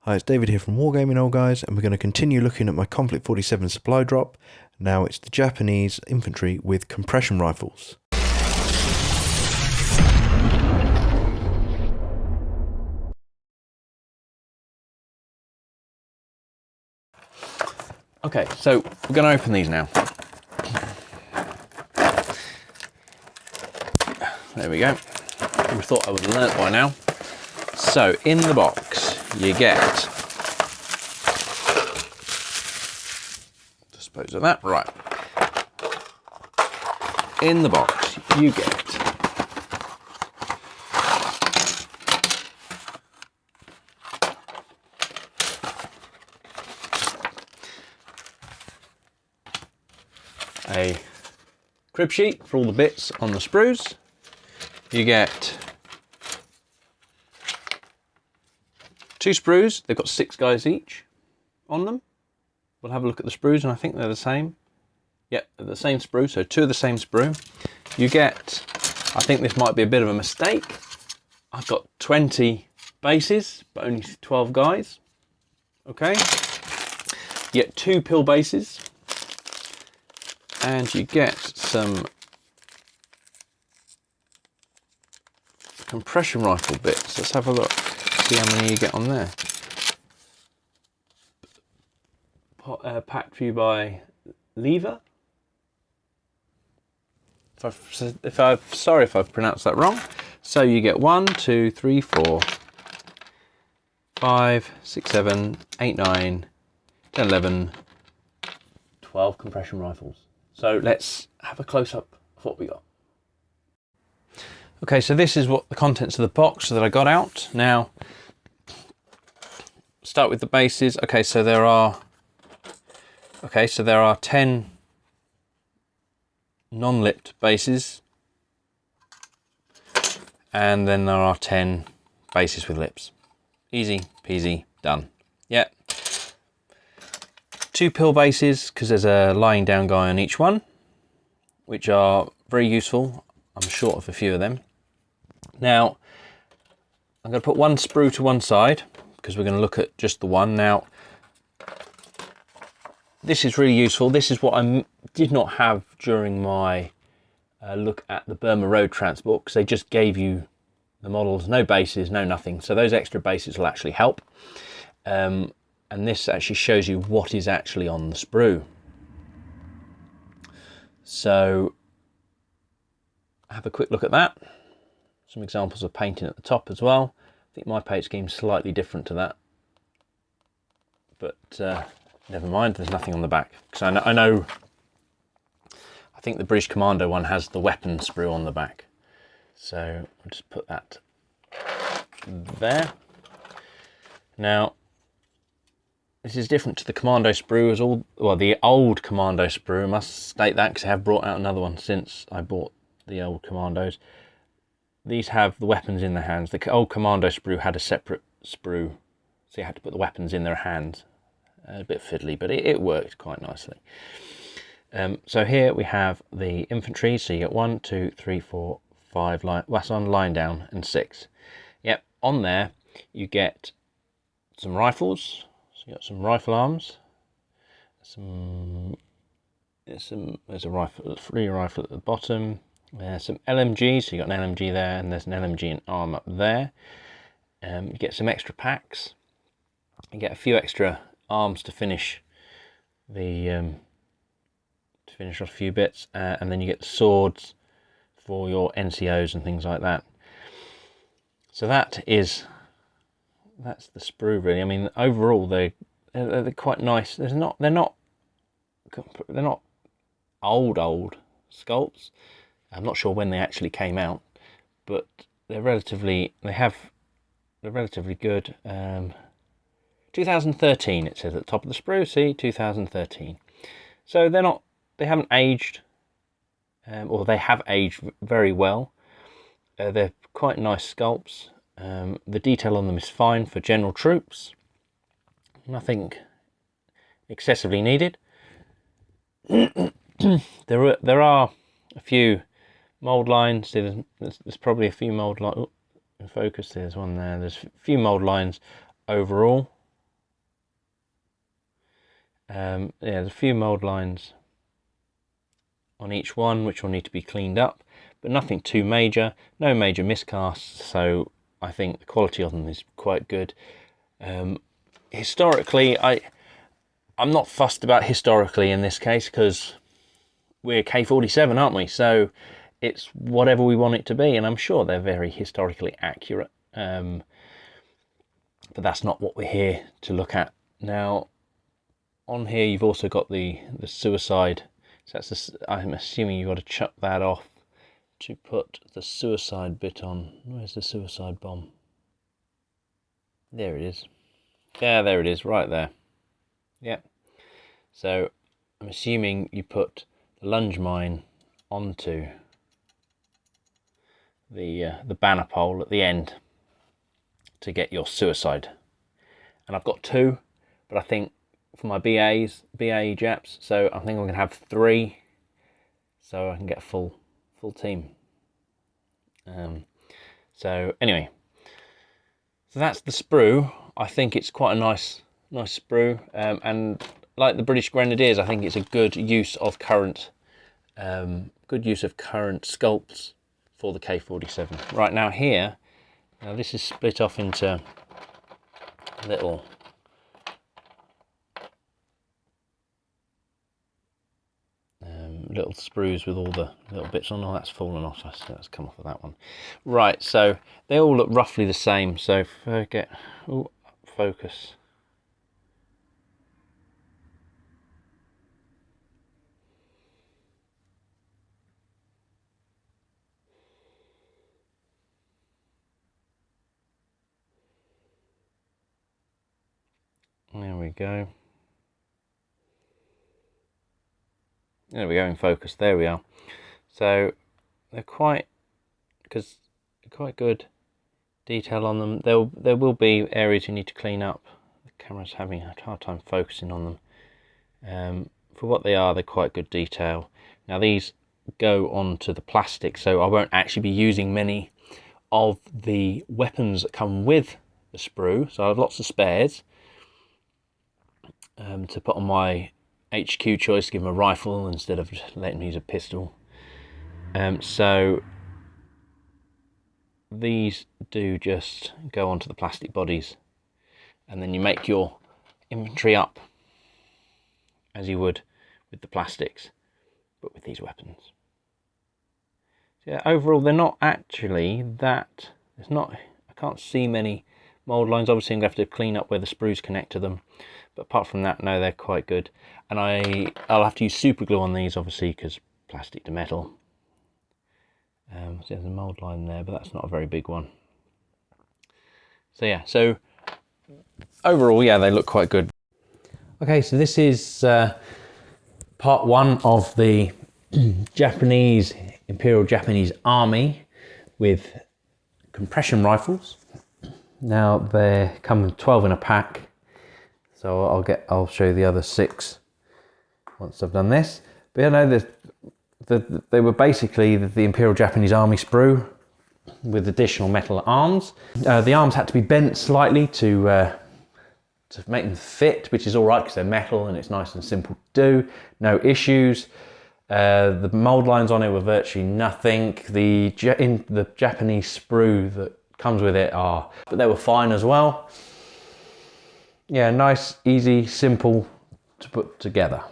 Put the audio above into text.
Hi, it's David here from Wargaming, old guys, and we're going to continue looking at my Conflict 47 supply drop. Now it's the Japanese infantry with compression rifles. Okay, so we're going to open these now. There we go. We thought I would have learnt by now. So in the box you get, dispose of that, right. In the box you get a crib sheet for all the bits on the sprues. You get 2 sprues. They've got 6 guys each on them. We'll have a look at the sprues and I think they're the same. Yep, they're the same sprue, so 2 of the same sprue. You get, I think this might be a bit of a mistake, I've got 20 bases but only 12 guys. Okay, you get 2 pill bases and you get some compression rifle bits. Let's have a look, see how many you get on there. Packed for you by Lever. Sorry if I've pronounced that wrong. So you get 1, 2, 3, 4, 5, 6, 7, 8, 9, 10, 11, 12 compression rifles. So let's have a close-up of what we got. Okay, so this is what the contents of the box that I got out. Now, start with the bases. Okay, so there are 10 non-lipped bases, and then there are 10 bases with lips. Easy peasy, done. Yeah. 2 pill bases, because there's a lying down guy on each one, which are very useful. I'm short of a few of them. Now, I'm going to put 1 sprue to one side, because we're going to look at just the one. Now, this is really useful. This is what I did not have during my look at the Burma Road transport, because they just gave you the models, no bases, no nothing. So those extra bases will actually help. And this actually shows you what is actually on the sprue. So have a quick look at that. Some examples of painting at the top as well. I think my paint scheme is slightly different to that, but never mind, there's nothing on the back. Because I think the British Commando one has the weapon sprue on the back. So I'll just put that there. Now, this is different to the Commando sprue, as the old Commando sprue. I must state that because I have brought out another one since I bought the old Commandos. These have the weapons in their hands. The old Commando sprue had a separate sprue, so you had to put the weapons in their hands. A bit fiddly, but it worked quite nicely. So here we have the infantry. So you get 1, 2, 3, 4, 5 that's on line down, and 6. Yep, on there you get some rifles. So you got some rifle arms. There's a rifle, free rifle at the bottom. Some LMGs, so you got an LMG there, and there's an LMG and arm up there. You get some extra packs. You get a few extra arms to finish off a few bits, and then you get the swords for your NCOs and things like that. So that's the sprue really. I mean, overall they're quite nice. They're not old sculpts. I'm not sure when they actually came out, but they're relatively good. 2013 it says at the top of the sprue. See, 2013. So they haven't aged, or they have aged very well. They're quite nice sculpts. The detail on them is fine for general troops. Nothing excessively needed. There are a few mould lines. There's probably a few mould lines. In focus, there's one there. There's a few mould lines overall. Yeah, there's a few mould lines on each one which will need to be cleaned up, but nothing too major, no major miscasts, so I think the quality of them is quite good. Historically, I'm not fussed about historically in this case, because we're K47, aren't we? So it's whatever we want it to be, and I'm sure they're very historically accurate, but that's not what we're here to look at. Now, on here you've also got the suicide. So that's I'm assuming you've got to chuck that off to put the suicide bit on. Where's the suicide bomb? There it is. Yeah, there it is, right there. Yep. So I'm assuming you put the lunge mine onto the banner pole at the end to get your suicide. And I've got 2, but I think for my BA Japs, so I think I'm going to have 3, so I can get a full team. So anyway, so that's the sprue. I think it's quite a nice sprue, and like the British Grenadiers, I think it's a good use of current sculpts for the K47. Right, now here, this is split off into little sprues with all the little bits on. Oh, that's fallen off. That's come off of that one. Right, so they all look roughly the same. So forget, focus. There we go. There we go, in focus. There we are. So they're quite good detail on them. There will be areas you need to clean up. The camera's having a hard time focusing on them. For what they are, they're quite good detail. Now these go onto the plastic, so I won't actually be using many of the weapons that come with the sprue. So I have lots of spares to put on my HQ choice, to give him a rifle instead of letting me use a pistol. So these do just go onto the plastic bodies, and then you make your infantry up as you would with the plastics, but with these weapons. So yeah, overall they're not actually that, I can't see many mould lines. Obviously I'm going to have to clean up where the sprues connect to them, but apart from that, no, they're quite good. And I'll have to use super glue on these, obviously, because plastic to metal. So there's a mould line there, but that's not a very big one. So yeah, so overall, yeah, they look quite good. Okay, so this is part 1 of the Imperial Japanese Army with compression rifles. Now they come 12 in a pack, so I'll show you the other 6 once I've done this. But you know, they were basically the Imperial Japanese Army sprue with additional metal arms. The arms had to be bent slightly to make them fit, which is all right because they're metal and it's nice and simple to do. No issues. The mould lines on it were virtually nothing. The Japanese sprue that comes with it but they were fine as well. Yeah, nice, easy, simple to put together.